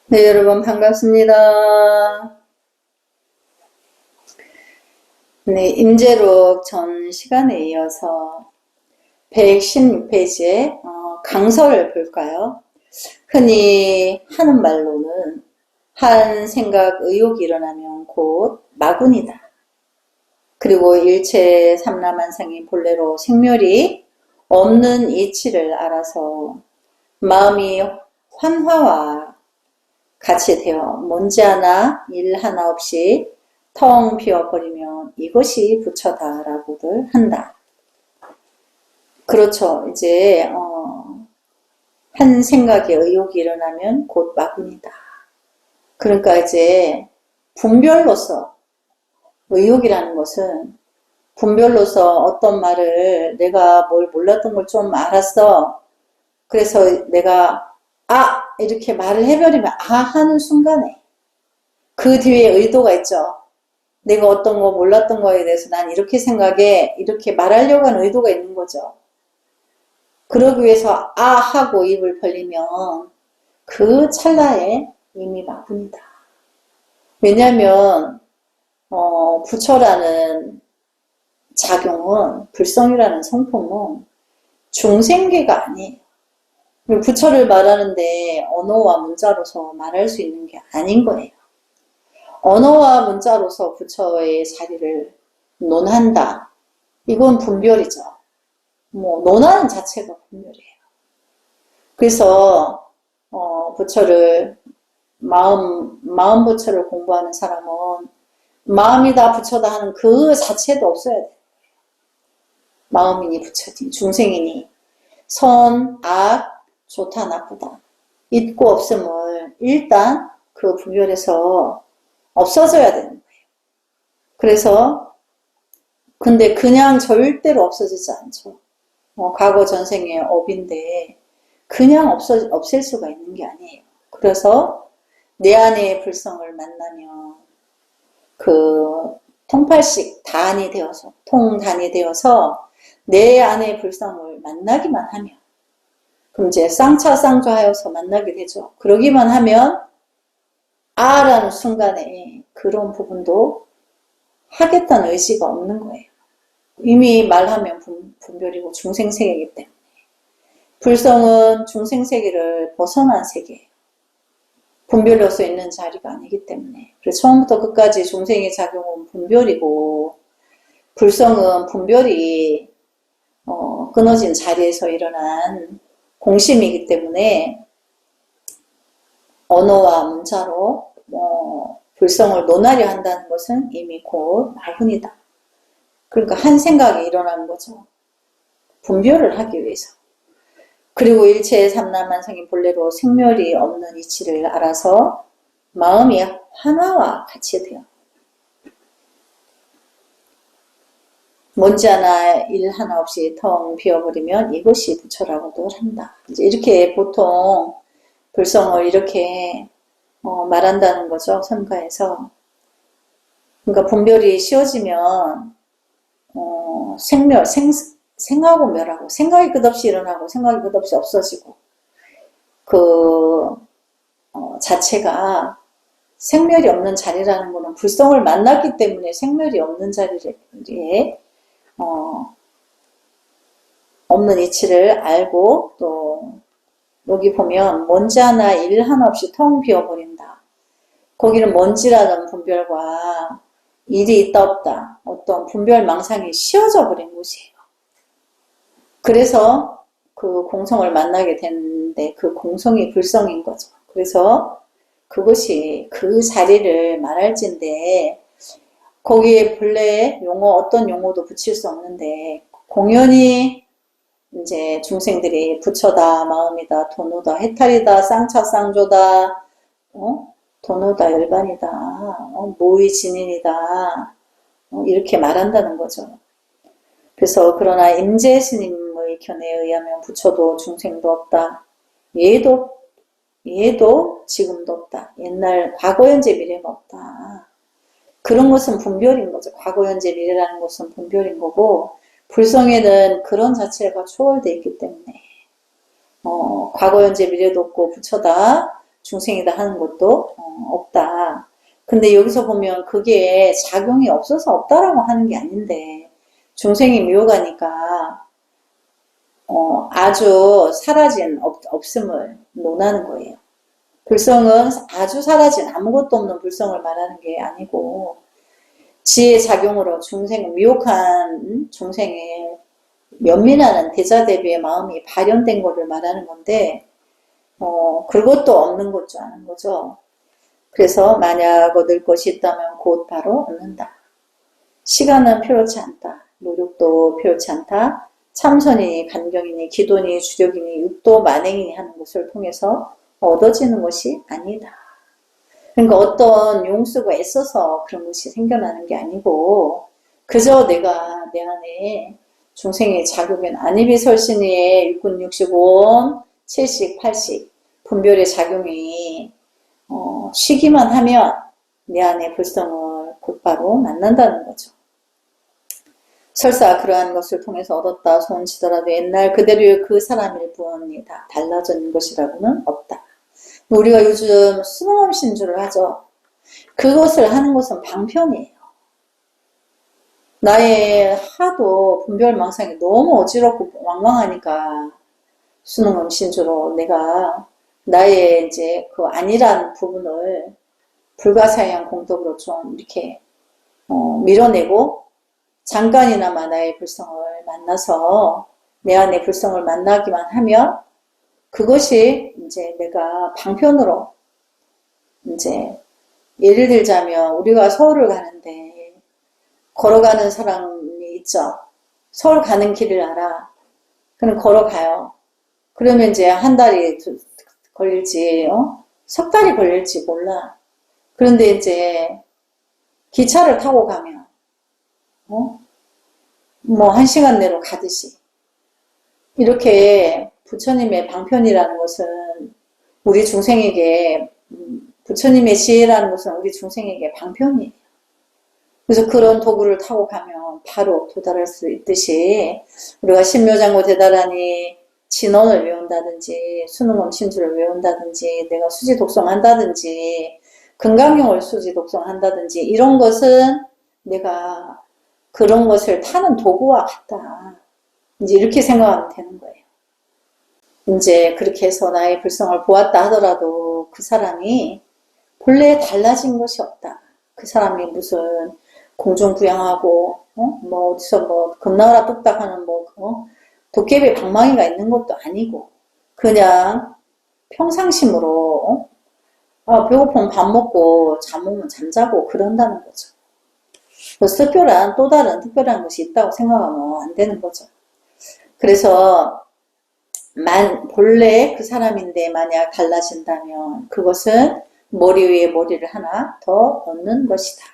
네, 여러분 반갑습니다. 네, 임재록 전 시간에 이어서 116페이지에 강설을 볼까요? 흔히 하는 말로는 한 생각 의욕이 일어나면 곧 마군이다. 그리고 일체 삼라만상이 본래로 생멸이 없는 이치를 알아서 마음이 환화와 같이 되어 먼지 하나 일 하나 없이 텅 비어버리면 이것이 부처다라고들 한다. 그렇죠. 이제 한 생각에 의욕이 일어나면 곧 마군이다. 그러니까 이제 분별로서 의욕이라는 것은 분별로서 어떤 말을 내가 뭘 몰랐던 걸 좀 알았어. 그래서 내가 이렇게 말을 해버리면 하는 순간에 그 뒤에 의도가 있죠. 내가 어떤 거 몰랐던 거에 대해서 난 이렇게 생각해 이렇게 말하려고 하는 의도가 있는 거죠. 그러기 위해서 하고 입을 벌리면 그 찰나에 이미 마군이다. 왜냐하면 부처라는 작용은 불성이라는 성품은 중생계가 아니에요. 부처를 말하는데 언어와 문자로서 말할 수 있는 게 아닌 거예요. 언어와 문자로서 부처의 자리를 논한다. 이건 분별이죠. 논하는 자체가 분별이에요. 그래서 부처를 마음 부처를 공부하는 사람은 마음이다 부처다 하는 그 자체도 없어야 돼요. 마음이니 부처니 중생이니 선, 악, 좋다, 나쁘다 있고 없음을 일단 그 분별에서 없어져야 되는 거예요. 그래서 근데 그냥 절대로 없어지지 않죠. 과거 전생의 업인데 그냥 없앨 수가 있는 게 아니에요. 그래서 내 안의 불성을 만나면 그 통팔식 단이 되어서 통단이 되어서 내 안의 불성을 만나기만 하면 그럼 이제 쌍차쌍좌하여서 만나게 되죠. 그러기만 하면 라는 순간에 그런 부분도 하겠다는 의지가 없는 거예요. 이미 말하면 분별이고 중생세계이기 때문에 불성은 중생세계를 벗어난 세계예요. 분별로서 있는 자리가 아니기 때문에 그래서 처음부터 끝까지 중생의 작용은 분별이고 불성은 분별이 끊어진 자리에서 일어난 공심이기 때문에 언어와 문자로 불성을 논하려 한다는 것은 이미 곧 마군이다. 그러니까 한 생각이 일어나는 거죠. 분별을 하기 위해서. 그리고 일체의 삼라만상이 본래로 생멸이 없는 이치를 알아서 마음이 하나와 같이 돼요. 먼지 하나 일 하나 없이 텅 비어버리면 이것이 부처라고도 한다. 이제 이렇게 보통 불성을 이렇게 말한다는 거죠. 선가에서. 그러니까 분별이 씌워지면 생하고 멸하고 생각이 끝없이 일어나고 생각이 끝없이 없어지고 그 자체가 생멸이 없는 자리라는 것은 불성을 만났기 때문에 생멸이 없는 자리에 없는 이치를 알고 또 여기 보면 먼지 하나 일 하나 없이 텅 비어버린다. 거기는 먼지라는 분별과 일이 있다 없다 어떤 분별 망상이 씌워져 버린 곳이에요. 그래서 그 공성을 만나게 되는데 그 공성이 불성인 거죠. 그래서 그것이 그 자리를 말할진데 거기에 본래 용어 어떤 용어도 붙일 수 없는데 공연히 이제 중생들이 부처다 마음이다 도노다 해탈이다 쌍차쌍조다 도노다 열반이다 모의진인이다 이렇게 말한다는 거죠. 그래서 그러나 임재 스님의 견해에 의하면 부처도 중생도 없다. 얘도 지금도 없다. 옛날 과거 현재 미래가 없다. 그런 것은 분별인 거죠. 과거 현재 미래라는 것은 분별인 거고 불성에는 그런 자체가 초월되어 있기 때문에 과거 현재 미래도 없고 부처다. 중생이다 하는 것도 없다. 근데 여기서 보면 그게 작용이 없어서 없다라고 하는 게 아닌데 중생이 묘가니까 아주 사라진 없음을 논하는 거예요. 불성은 아주 사라진 아무것도 없는 불성을 말하는 게 아니고 지혜 작용으로 중생, 미혹한 중생의 연민하는 대자대비의 마음이 발현된 것을 말하는 건데 그것도 없는 것 줄 아는 거죠. 그래서 만약 얻을 것이 있다면 곧 바로 얻는다. 시간은 필요치 않다. 노력도 필요치 않다. 참선이니 간경이니 기도니 주력이니 육도 만행이니 하는 것을 통해서 얻어지는 것이 아니다. 그러니까 어떤 용수가 애써서 그런 것이 생겨나는 게 아니고 그저 내가 내 안에 중생의 작용인 안이비설신의 육군 65원 70, 80 분별의 작용이 쉬기만 하면 내 안의 불성을 곧바로 만난다는 거죠. 설사 그러한 것을 통해서 얻었다 손치더라도 옛날 그대로의 그 사람일 뿐이다. 달라진 것이라고는 없다. 우리가 요즘 수능엄 신주를 하죠. 그것을 하는 것은 방편이에요. 나의 하도 분별망상이 너무 어지럽고 왕왕하니까 수능엄 신주로 내가 나의 이제 그 아니란 부분을 불가사의한 공덕으로 좀 이렇게 밀어내고 잠깐이나마 나의 불성을 만나서 내 안의 불성을 만나기만 하면 그것이 이제 내가 방편으로 이제 예를 들자면 우리가 서울을 가는데 걸어가는 사람이 있죠. 서울 가는 길을 알아. 그럼 걸어가요. 그러면 이제 한 달이 걸릴지 석 달이 걸릴지 몰라. 그런데 이제 기차를 타고 가면 뭐 1시간 내로 가듯이 이렇게 부처님의 방편이라는 것은 우리 중생에게 부처님의 지혜라는 것은 우리 중생에게 방편이에요. 그래서 그런 도구를 타고 가면 바로 도달할 수 있듯이 우리가 신묘장구 대다라니 진언을 외운다든지 수능엄 신주를 외운다든지 내가 수지 독성한다든지 금강경을 수지 독성한다든지 이런 것은 내가 그런 것을 타는 도구와 같다. 이제 이렇게 생각하면 되는 거예요. 이제 그렇게 해서 나의 불성을 보았다 하더라도 그 사람이 본래 달라진 것이 없다. 그 사람이 무슨 공중부양하고 어디서 겁나라 뚝딱 하는 도깨비 방망이가 있는 것도 아니고 그냥 평상심으로 배고프면 밥 먹고 잠오면 잠자고 그런다는 거죠. 특별한 또 다른 특별한 것이 있다고 생각하면 안 되는 거죠. 그래서 본래 그 사람인데 만약 달라진다면 그것은 머리 위에 머리를 하나 더 얻는 것이다.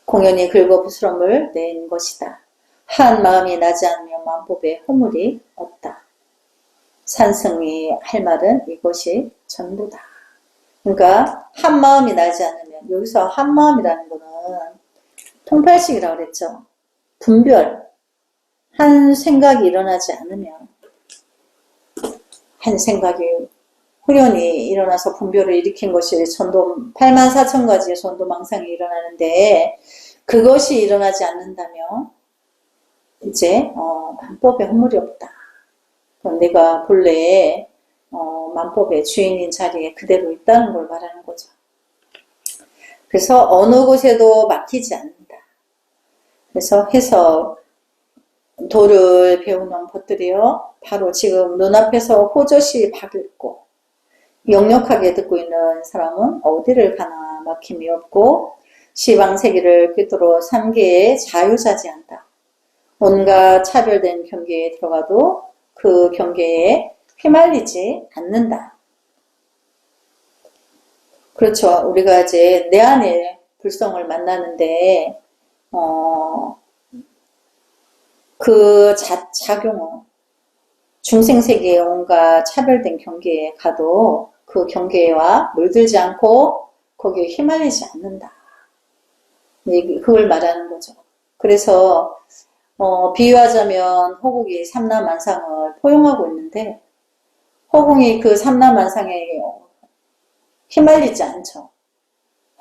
공연히 긁어 부스럼을 낸 것이다. 한 마음이 나지 않으면 만법에 허물이 없다. 산승이 할 말은 이것이 전부다. 그러니까 한 마음이 나지 않으면 여기서 한 마음이라는 거는 통팔식이라고 그랬죠. 분별. 한 생각이 일어나지 않으면 한 생각이 후련히 일어나서 분별을 일으킨 것이 전도 84,000가지의 전도망상이 일어나는데 그것이 일어나지 않는다면 이제 만법에 허물이 없다. 내가 본래 만법의 주인인 자리에 그대로 있다는 걸 말하는 거죠. 그래서 어느 곳에도 막히지 않는다. 그래서 해서 도를 배우는 것들이요. 바로 지금 눈앞에서 호젓이 밝고 역력하게 듣고 있는 사람은 어디를 가나 막힘이 없고 시방세계를 꿰뚫어 삼계에 자유자재한다. 온갖 차별된 경계에 들어가도 그 경계에 휘말리지 않는다. 그렇죠. 우리가 이제 내 안에 불성을 만나는데 그 작용은 중생세계의 온갖 차별된 경계에 가도 그 경계와 물들지 않고 거기에 휘말리지 않는다. 그걸 말하는 거죠. 그래서 비유하자면 호국이 삼라만상을 포용하고 있는데 호국이 그 삼라만상에 휘말리지 않죠.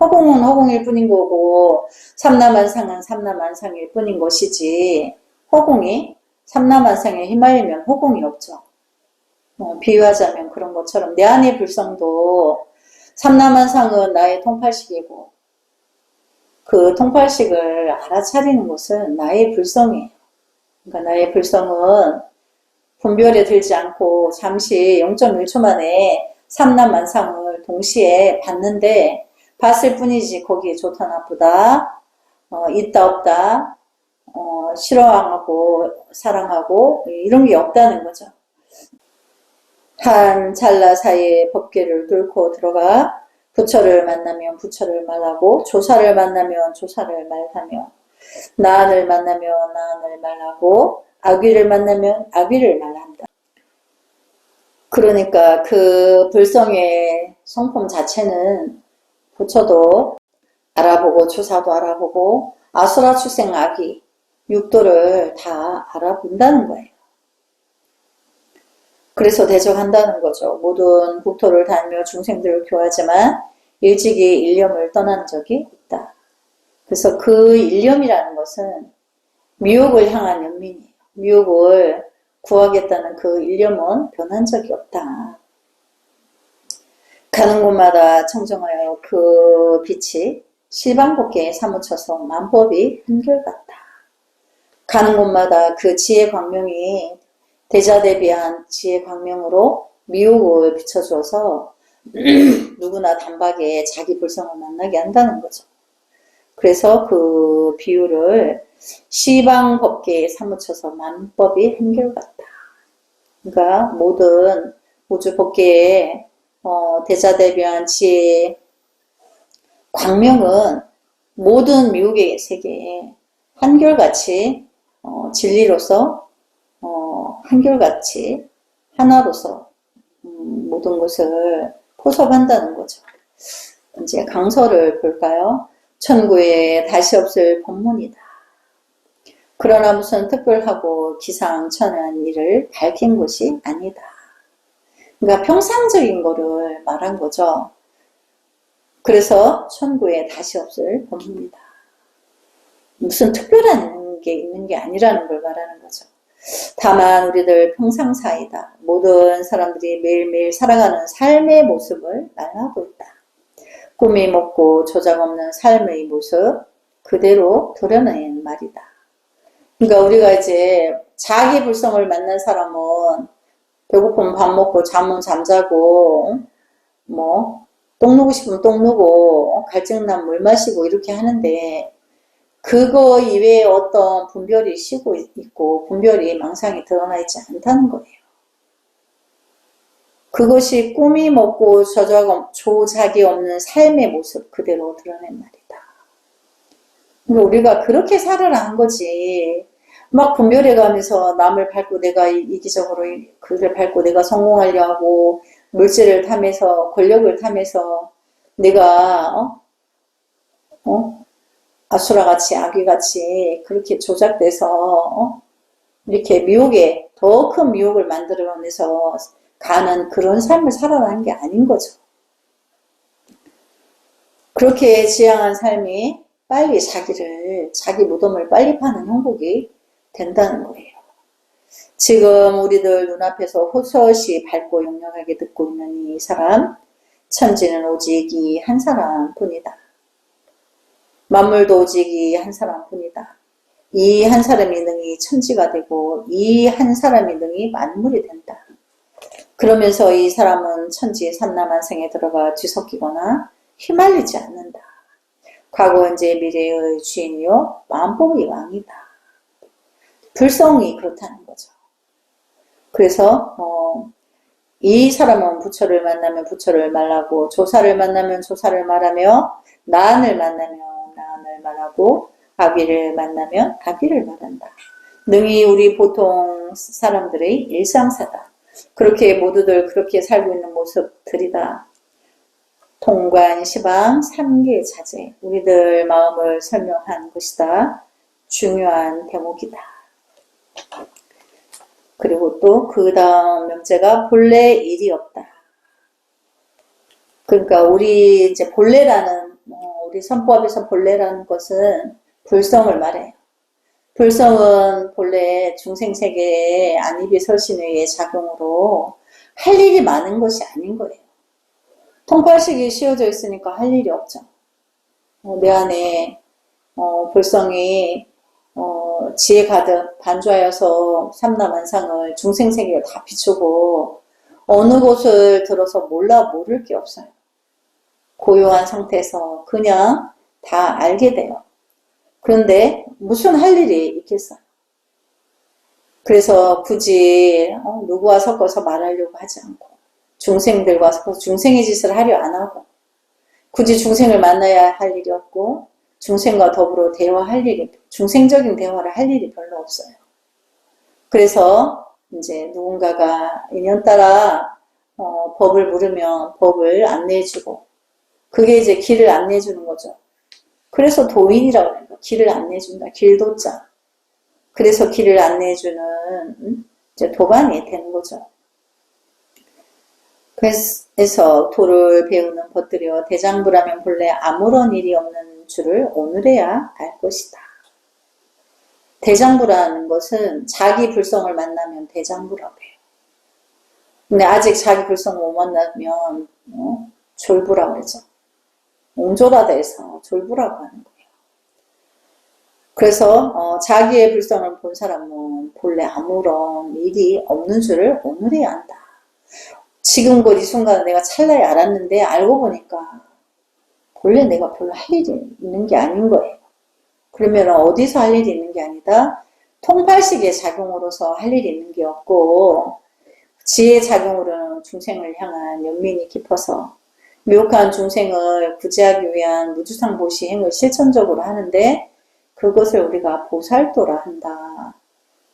허공은 허공일 뿐인 거고 삼라만상은 삼라만상일 뿐인 것이지 허공이 삼라만상에 휘말리면 허공이 없죠. 비유하자면 그런 것처럼 내 안의 불성도 삼라만상은 나의 통팔식이고 그 통팔식을 알아차리는 것은 나의 불성이에요. 그러니까 나의 불성은 분별에 들지 않고 잠시 0.1초 만에 삼라만상을 동시에 봤는데 봤을 뿐이지 거기에 좋다 나쁘다 있다 없다 싫어하고 사랑하고 이런 게 없다는 거죠. 한 찰나 사이에 법계를 뚫고 들어가 부처를 만나면 부처를 말하고 조사를 만나면 조사를 말하며 나안을 만나면 나안을 말하고 악귀를 만나면 악귀를 말한다. 그러니까 그 불성의 성품 자체는 부처도 알아보고 조사도 알아보고 아수라 출생 악귀 육도를 다 알아본다는 거예요. 그래서 대적한다는 거죠. 모든 국토를 다니며 중생들을 교하지만 일찍이 일념을 떠난 적이 없다. 그래서 그 일념이라는 것은 미혹을 향한 연민이에요. 미혹을 구하겠다는 그 일념은 변한 적이 없다. 가는 곳마다 청정하여 그 빛이 실방법계에 사무쳐서 만법이 한결같다. 가는 곳마다 그 지혜 광명이 대자대비한 지혜 광명으로 미혹을 비춰주어서 누구나 단박에 자기 불성을 만나게 한다는 거죠. 그래서 그 비유를 시방법계에 사무쳐서 만법이 한결같다. 그러니까 모든 우주법계에 대자대비한 지혜 광명은 모든 미혹의 세계에 한결같이 진리로서 한결같이 하나로서 모든 것을 포섭한다는 거죠. 이제 강서를 볼까요? 천구에 다시 없을 법문이다. 그러나 무슨 특별하고 기상천외한 일을 밝힌 것이 아니다. 그러니까 평상적인 거를 말한 거죠. 그래서 천구에 다시 없을 법문이다. 무슨 특별한 게 있는 게 아니라는 걸 말하는 거죠. 다만 우리들 평상사이다. 모든 사람들이 매일매일 살아가는 삶의 모습을 말하고 있다. 꿈이 먹고 조작 없는 삶의 모습 그대로 도려낸 말이다. 그러니까 우리가 이제 자기 불성을 만난 사람은 배고프면 밥 먹고 잠은 잠자고 똥 누고 싶으면 똥 누고 갈증나면 물 마시고 이렇게 하는데 그거 이외에 어떤 분별이 쉬고 있고 분별이 망상에 드러나 있지 않다는 거예요. 그것이 꿈이 먹고 조작이 없는 삶의 모습 그대로 드러낸 말이다. 그러니까 우리가 그렇게 살아라 한 거지. 막 분별해 가면서 남을 밟고 내가 이기적으로 그를 밟고 내가 성공하려 하고 물질을 탐해서 권력을 탐해서 내가 아수라같이 아귀같이 그렇게 조작돼서 이렇게 미혹에 더 큰 미혹을 만들어내서 가는 그런 삶을 살아가는 게 아닌 거죠. 그렇게 지향한 삶이 빨리 자기 무덤을 빨리 파는 형국이 된다는 거예요. 지금 우리들 눈앞에서 호소시 밝고 용력하게 듣고 있는 이 사람, 천지는 오직 이 한 사람뿐이다. 만물도 오직 이 한 사람뿐이다. 이 한 사람이 능히 천지가 되고 이 한 사람이 능히 만물이 된다. 그러면서 이 사람은 천지 삼라만생에 들어가 뒤섞이거나 휘말리지 않는다. 과거 현재 미래의 주인이요 만법의 왕이다. 불성이 그렇다는 거죠. 그래서 이 사람은 부처를 만나면 부처를 말하고 조사를 만나면 조사를 말하며 나안을 만나면 나안을 말하고 악귀를 만나면 악귀를 말한다. 능히 우리 보통 사람들의 일상사다. 그렇게 모두들 그렇게 살고 있는 모습들이다. 통관, 시방, 삼계, 자제 우리들 마음을 설명한 것이다. 중요한 대목이다. 그리고 또 그 다음 명제가 본래 일이 없다. 그러니까 우리 이제 본래라는 우리 선법에서 본래라는 것은 불성을 말해요. 불성은 본래 중생세계의 안입이 설신의 작용으로 할 일이 많은 것이 아닌 거예요. 통팔식이 씌워져 있으니까 할 일이 없죠. 내 안에 불성이 지혜 가득 반주하여서 삼라만상을 중생세계에 다 비추고 어느 곳을 들어서 모를 게 없어요. 고요한 상태에서 그냥 다 알게 돼요. 그런데 무슨 할 일이 있겠어요. 그래서 굳이 누구와 섞어서 말하려고 하지 않고 중생들과 섞어서 중생의 짓을 하려 안 하고 굳이 중생을 만나야 할 일이 없고 중생과 더불어 대화할 일이 중생적인 대화를 할 일이 별로 없어요. 그래서 이제 누군가가 인연따라 법을 물으면 법을 안내해주고 그게 이제 길을 안내해주는 거죠. 그래서 도인이라고 해요. 길을 안내해준다. 길도자. 그래서 길을 안내해주는 이제 도반이 되는 거죠. 그래서 도를 배우는 벗들여 대장부라면 본래 아무런 일이 없는 줄을 오늘에야 알 것이다. 대장부라는 것은 자기 불성을 만나면 대장부라고 해요. 근데 아직 자기 불성을 못 만나면 졸부라고 그러죠. 옹졸하다 해서 졸부라고 하는 거예요. 그래서 자기의 불성을 본 사람은 본래 아무런 일이 없는 줄을 오늘에야 안다. 지금 이 순간은 내가 찰나에 알았는데 알고 보니까 본래 내가 별로 할 일이 있는 게 아닌 거예요. 그러면 어디서 할 일이 있는 게 아니다. 통팔식의 작용으로서 할 일이 있는 게 없고 지혜의 작용으로는 중생을 향한 연민이 깊어서 미혹한 중생을 구제하기 위한 무주상보시 행을 실천적으로 하는데 그것을 우리가 보살도라 한다.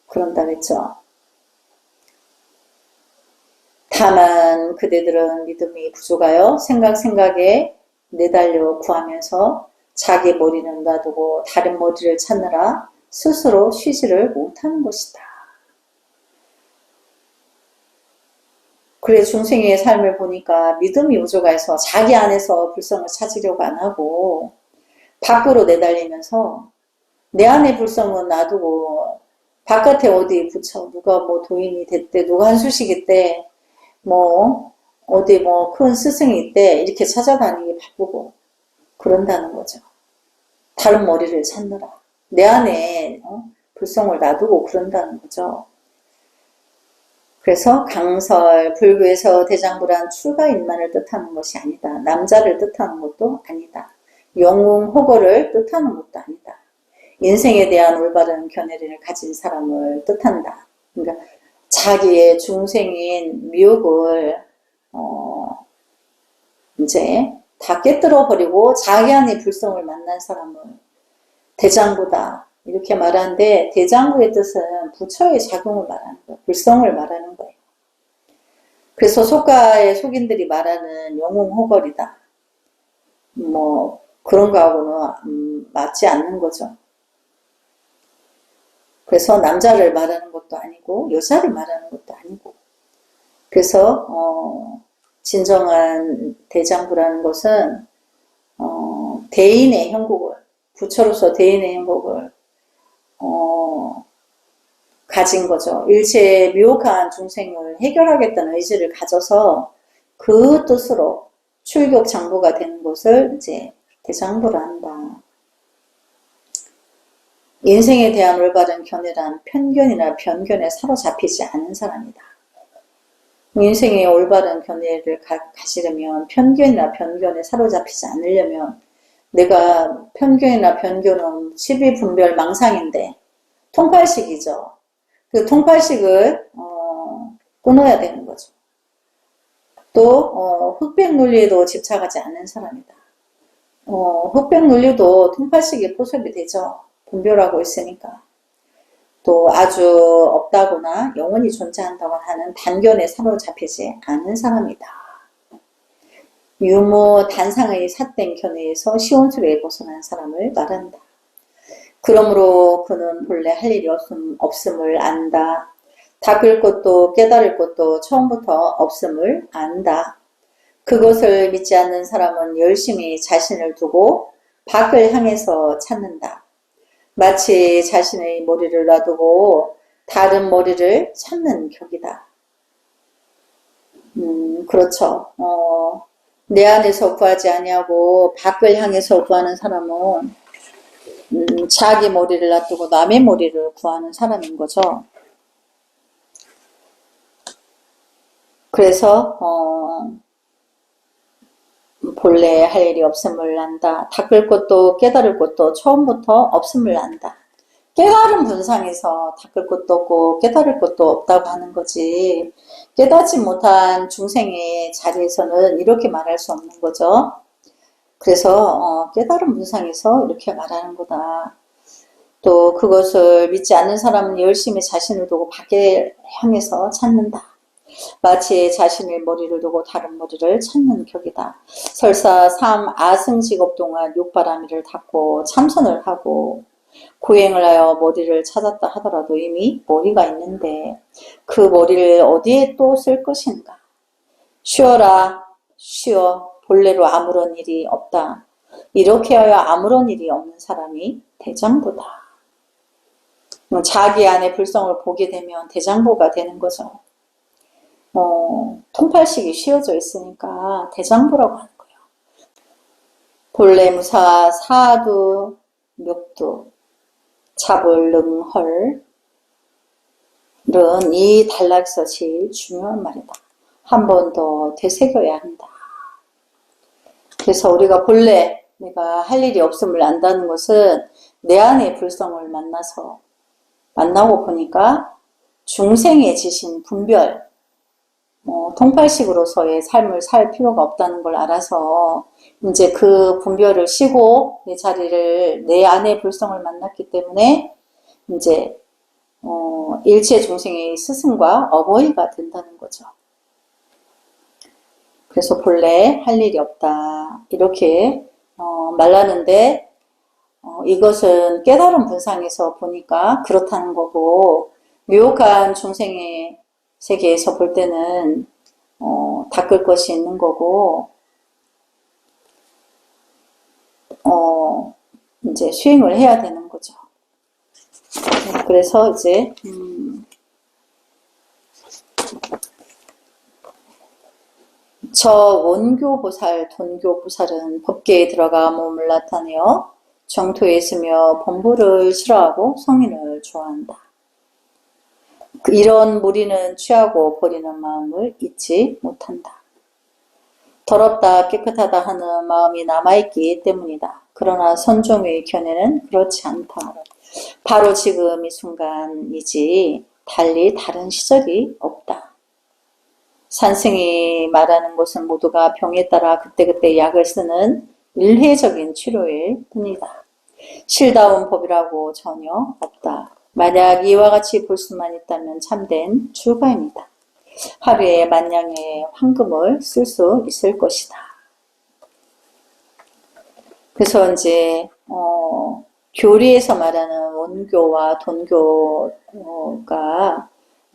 그런다 그랬죠. 다만 그대들은 믿음이 부족하여 생각에 내달려 구하면서 자기 머리는 놔두고 다른 머리를 찾느라 스스로 쉬지를 못하는 것이다. 그래 중생의 삶을 보니까 믿음이 부족해서 자기 안에서 불성을 찾으려고 안 하고 밖으로 내달리면서 내 안의 불성은 놔두고 바깥에 어디 붙여 누가 뭐 도인이 됐대 누가 한수식이 때 뭐 어디 뭐 큰 스승이 있대 이렇게 찾아다니기 바쁘고 그런다는 거죠. 다른 머리를 찾느라 내 안에 불성을 놔두고 그런다는 거죠. 그래서 강설 불교에서 대장부란 출가인만을 뜻하는 것이 아니다. 남자를 뜻하는 것도 아니다. 영웅호거를 뜻하는 것도 아니다. 인생에 대한 올바른 견해를 가진 사람을 뜻한다. 그러니까 자기의 중생인 미혹을 이제 다 깨뜨려 버리고 자기 안의 불성을 만난 사람을 대장부다 이렇게 말하는데 대장부의 뜻은 부처의 작용을 말하는 거예요. 불성을 말하는 거예요. 그래서 속가의 속인들이 말하는 영웅호걸이다. 뭐 그런 거하고는 맞지 않는 거죠. 그래서 남자를 말하는 것도 아니고 여자를 말하는 것도 아니고 그래서 진정한 대장부라는 것은 대인의 형국을 부처로서 대인의 형국을 가진 거죠. 일체의 미혹한 중생을 해결하겠다는 의지를 가져서 그 뜻으로 출격 장부가 되는 것을 이제 대장부라 한다. 인생에 대한 올바른 견해란 편견이나 변견에 사로잡히지 않은 사람이다. 인생의 올바른 견해를 가지려면 편견이나 변견에 사로잡히지 않으려면 내가 편견이나 변견은 십이분별 망상인데 통팔식이죠. 그 통팔식을 끊어야 되는 거죠. 또 흑백 논리에도 집착하지 않는 사람이다. 흑백 논리도 통팔식이 포섭이 되죠. 분별하고 있으니까. 또 아주 없다거나 영원히 존재한다고 하는 단견에 사로잡히지 않은 사람이다. 유무 단상의 삿된 견해에서 시온수레에 벗어난 사람을 말한다. 그러므로 그는 본래 할 일이 없음을 안다. 닦을 것도 깨달을 것도 처음부터 없음을 안다. 그것을 믿지 않는 사람은 열심히 자신을 두고 밖을 향해서 찾는다. 마치 자신의 머리를 놔두고 다른 머리를 찾는 격이다. 그렇죠. 내 안에서 구하지 아니하고 밖을 향해서 구하는 사람은 자기 머리를 놔두고 남의 머리를 구하는 사람인 거죠. 그래서 본래 할 일이 없음을 안다. 닦을 것도 깨달을 것도 처음부터 없음을 안다. 깨달은 분상에서 닦을 것도 없고 깨달을 것도 없다고 하는 거지. 깨닫지 못한 중생의 자리에서는 이렇게 말할 수 없는 거죠. 그래서 깨달은 분상에서 이렇게 말하는 거다. 또 그것을 믿지 않는 사람은 열심히 자신을 두고 밖에 향해서 찾는다. 마치 자신의 머리를 두고 다른 머리를 찾는 격이다. 설사 아승직업 동안 육바라밀을 닦고 참선을 하고 고행을 하여 머리를 찾았다 하더라도 이미 머리가 있는데 그 머리를 어디에 또 쓸 것인가? 쉬어라, 쉬어. 본래로 아무런 일이 없다. 이렇게 하여 아무런 일이 없는 사람이 대장부다. 자기 안에 불성을 보게 되면 대장부가 되는 거죠. 통팔식이 씌워져 있으니까 대장부라고 하는 거예요. 본래 무사 사두 묵두 자불능헐 은 이 단락에서 제일 중요한 말이다. 한 번 더 되새겨야 한다. 그래서 우리가 본래 내가 할 일이 없음을 안다는 것은 내 안의 불성을 만나고 보니까 중생의 지신 분별 통팔식으로서의 삶을 살 필요가 없다는 걸 알아서 이제 그 분별을 쉬고 내 자리를 내 안의 불성을 만났기 때문에 이제 일체 중생의 스승과 어버이가 된다는 거죠. 그래서 본래 할 일이 없다 이렇게 말하는데 이것은 깨달은 분상에서 보니까 그렇다는 거고 묘혹한 중생의 세계에서 볼 때는 닦을 것이 있는 거고 이제 수행을 해야 되는 거죠. 그래서 이제 저 원교보살, 돈교보살은 법계에 들어가 몸을 나타내어 정토에 있으며 범부를 싫어하고 성인을 좋아한다. 이런 무리는 취하고 버리는 마음을 잊지 못한다. 더럽다 깨끗하다 하는 마음이 남아있기 때문이다. 그러나 선종의 견해는 그렇지 않다. 바로 지금 이 순간이지 달리 다른 시절이 없다. 산승이 말하는 것은 모두가 병에 따라 그때그때 약을 쓰는 일회적인 치료일 뿐이다. 실다운 법이라고 전혀 없다. 만약 이와 같이 볼 수만 있다면 참된 출가입니다. 하루에 만냥의 황금을 쓸 수 있을 것이다. 그래서 이제 교리에서 말하는 원교와 돈교가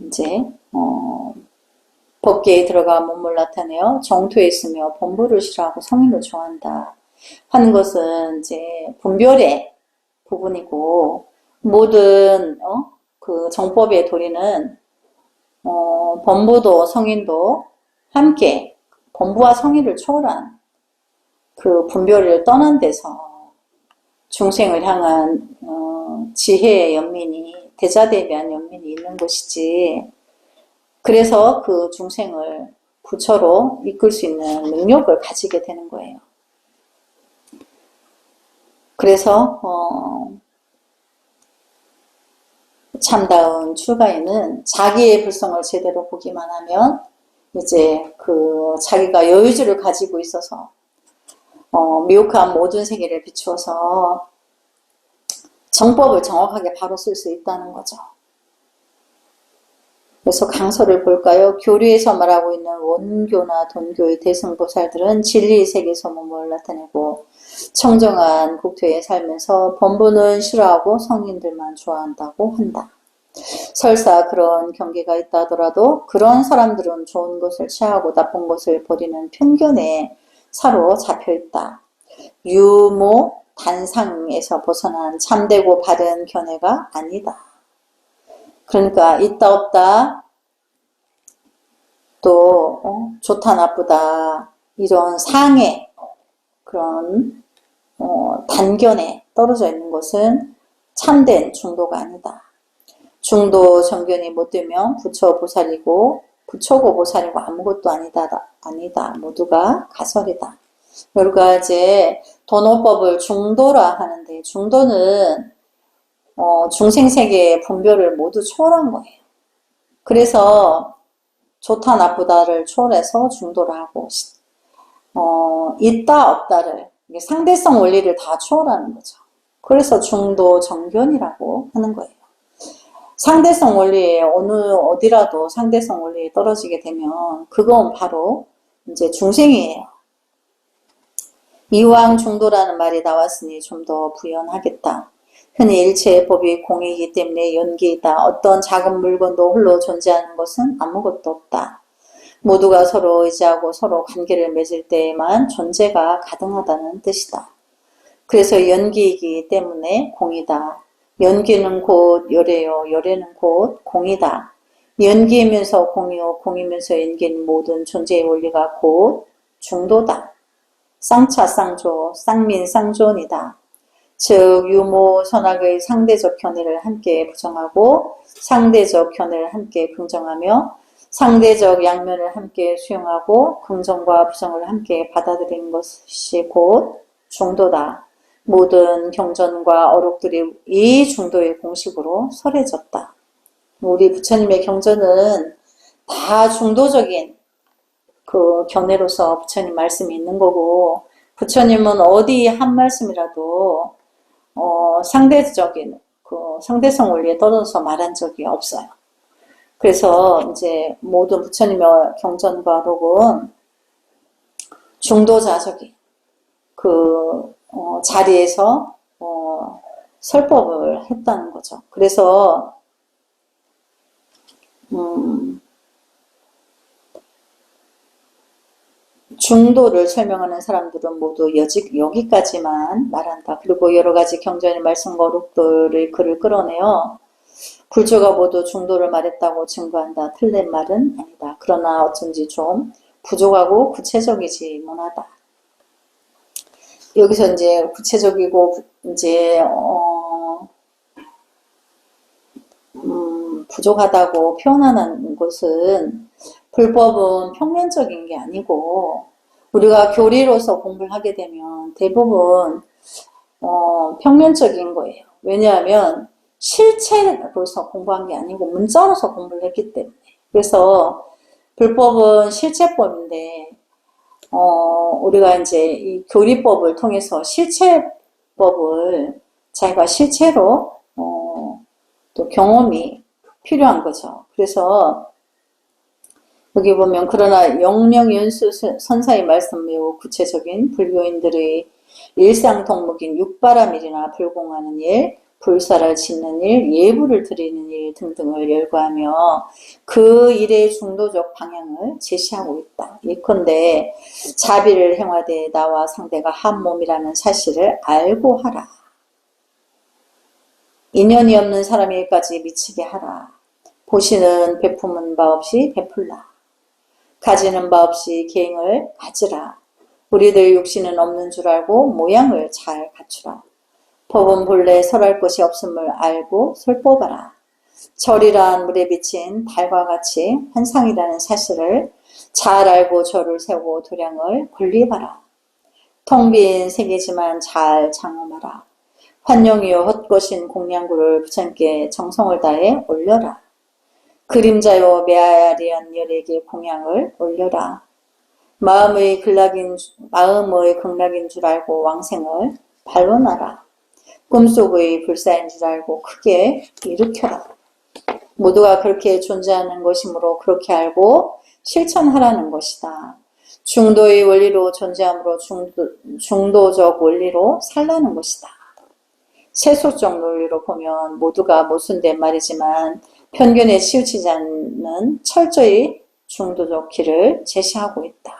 이제 법계에 들어가 몸을 나타내어 정토에 있으며 범부를 싫어하고 성인을 좋아한다 하는 것은 이제 분별의 부분이고 모든 그 정법의 도리는 범부도 성인도 함께 범부와 성인을 초월한 그 분별을 떠난 데서 중생을 향한 지혜의 연민이 대자대비한 연민이 있는 것이지. 그래서 그 중생을 부처로 이끌 수 있는 능력을 가지게 되는 거예요. 그래서 참다운 출가인은 자기의 불성을 제대로 보기만 하면 이제 그 자기가 여유주를 가지고 있어서 미혹한 모든 세계를 비추어서 정법을 정확하게 바로 쓸 수 있다는 거죠. 그래서 강서를 볼까요? 교리에서 말하고 있는 원교나 돈교의 대승보살들은 진리의 세계에서 몸을 나타내고 청정한 국토에 살면서 범부는 싫어하고 성인들만 좋아한다고 한다. 설사 그런 경계가 있다 하더라도 그런 사람들은 좋은 것을 취하고 나쁜 것을 버리는 편견에 사로잡혀 있다. 유모 단상에서 벗어난 참되고 바른 견해가 아니다. 그러니까 있다 없다 또 좋다 나쁘다 이런 상해 그런 단견에 떨어져 있는 것은 참된 중도가 아니다. 중도 정견이 못 되면 부처 보살이고 부처고 보살이고 아무것도 아니다. 모두가 가설이다. 우리가 이제 도노법을 중도라 하는데 중도는 중생세계의 분별을 모두 초월한 거예요. 그래서 좋다 나쁘다를 초월해서 중도를 하고 있다 없다를 상대성 원리를 다 초월하는 거죠. 그래서 중도 정견이라고 하는 거예요. 상대성 원리에 어디라도 상대성 원리에 떨어지게 되면 그건 바로 이제 중생이에요. 이왕 중도라는 말이 나왔으니 좀 더 부연하겠다. 흔히 일체의 법이 공이기 때문에 연기이다. 어떤 작은 물건도 홀로 존재하는 것은 아무것도 없다. 모두가 서로 의지하고 서로 관계를 맺을 때에만 존재가 가능하다는 뜻이다. 그래서 연기이기 때문에 공이다. 연기는 곧 열애요. 열애는 곧 공이다. 연기이면서 공이요. 공이면서 연기인 모든 존재의 원리가 곧 중도다. 쌍차 쌍조, 쌍민 쌍존이다. 즉 유모 선악의 상대적 견해를 함께 부정하고 상대적 견해를 함께 긍정하며 상대적 양면을 함께 수용하고 긍정과 부정을 함께 받아들이는 것이 곧 중도다. 모든 경전과 어록들이 이 중도의 공식으로 설해졌다. 우리 부처님의 경전은 다 중도적인 그 견해로서 부처님 말씀이 있는 거고 부처님은 어디 한 말씀이라도 상대적인 그 상대성 원리에 떨어져서 말한 적이 없어요. 그래서 이제 모든 부처님의 경전과 어록은 중도자적인 그 자리에서 설법을 했다는 거죠. 그래서 중도를 설명하는 사람들은 모두 여기까지만 말한다. 그리고 여러 가지 경전의 말씀과 어록들의 글을 끌어내어 불조가 모두 중도를 말했다고 증거한다. 틀린 말은 아니다. 그러나 어쩐지 좀 부족하고 구체적이지 못하다. 여기서 이제 구체적이고 이제 부족하다고 표현하는 것은 불법은 평면적인 게 아니고 우리가 교리로서 공부를 하게 되면 대부분 평면적인 거예요. 왜냐하면 실체로서 공부한 게 아니고 문자로서 공부를 했기 때문에. 그래서 불법은 실체법인데 우리가 이제 이 교리법을 통해서 실체법을 자기가 실체로 또 경험이 필요한 거죠. 그래서 여기 보면 그러나 영명연수 선사의 말씀 매우 구체적인 불교인들의 일상동목인 육바라밀이나 불공하는 일, 불사를 짓는 일, 예불을 드리는 일 등등을 열거하며 그 일의 중도적 방향을 제시하고 있다. 예컨대 자비를 행하되 나와 상대가 한 몸이라는 사실을 알고 하라. 인연이 없는 사람에게까지 미치게 하라. 보시는 베품은 바 없이 베풀라. 가지는 바 없이 계행을 가지라. 우리들 육신은 없는 줄 알고 모양을 잘 갖추라. 법은 본래 설할 것이 없음을 알고 설법하라. 절이란 물에 비친 달과 같이 환상이라는 사실을 잘 알고 절을 세우고 도량을 건립하라. 텅 빈 세계지만 잘 장엄하라. 환영이요 헛것인 공양구를 부처님께 정성을 다해 올려라. 그림자요 메아리한 열에게 공양을 올려라. 마음의 극락인 줄 알고 왕생을 반론하라. 꿈속의 불사인 줄 알고 크게 일으켜라. 모두가 그렇게 존재하는 것이므로 그렇게 알고 실천하라는 것이다. 중도의 원리로 존재함으로 중도적 원리로 살라는 것이다. 세속적 논리로 보면 모두가 모순된 말이지만 편견에 치우치지 않는 철저히 중도적 길을 제시하고 있다.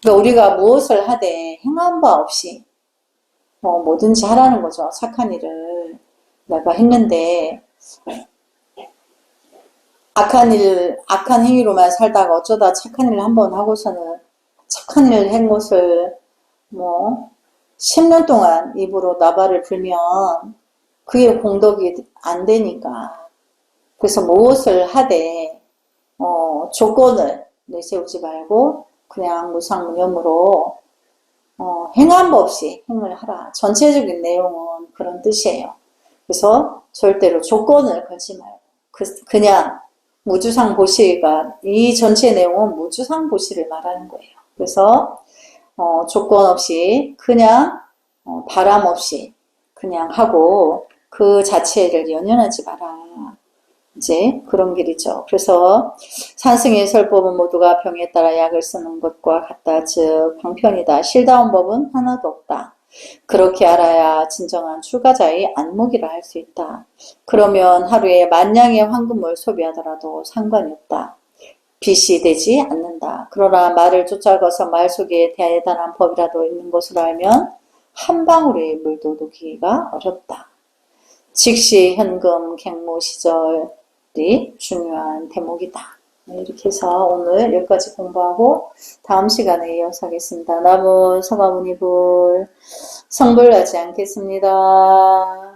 그러니까 우리가 무엇을 하되 행한 바 없이 뭐든지 하라는 거죠. 착한 일을 내가 했는데 악한 행위로만 살다가 어쩌다 착한 일을 한번 하고서는 착한 일을 한 것을 10년 동안 입으로 나발을 불면 그게 공덕이 안 되니까. 그래서 무엇을 하되 조건을 내세우지 말고 그냥 무상무념으로 행한 법 없이 행을 하라. 전체적인 내용은 그런 뜻이에요. 그래서 절대로 조건을 걸지 말고 그냥 무주상보시가 이 전체 내용은 무주상보시를 말하는 거예요. 그래서 조건 없이 그냥 바람 없이 그냥 하고 그 자체를 연연하지 마라. 이제 그런 길이죠. 그래서 산승의 설법은 모두가 병에 따라 약을 쓰는 것과 같다. 즉 방편이다. 실다운 법은 하나도 없다. 그렇게 알아야 진정한 출가자의 안목이라 할 수 있다. 그러면 하루에 만냥의 황금을 소비하더라도 상관이 없다. 빚이 되지 않는다. 그러나 말을 쫓아가서 말 속에 대단한 법이라도 있는 것으로 알면 한 방울의 물도 녹이기가 어렵다. 즉시 현금 갱무 시절이 중요한 대목이다. 이렇게 해서 오늘 여기까지 공부하고 다음 시간에 이어서 하겠습니다. 남은 성화문이불 성불하지 않겠습니다.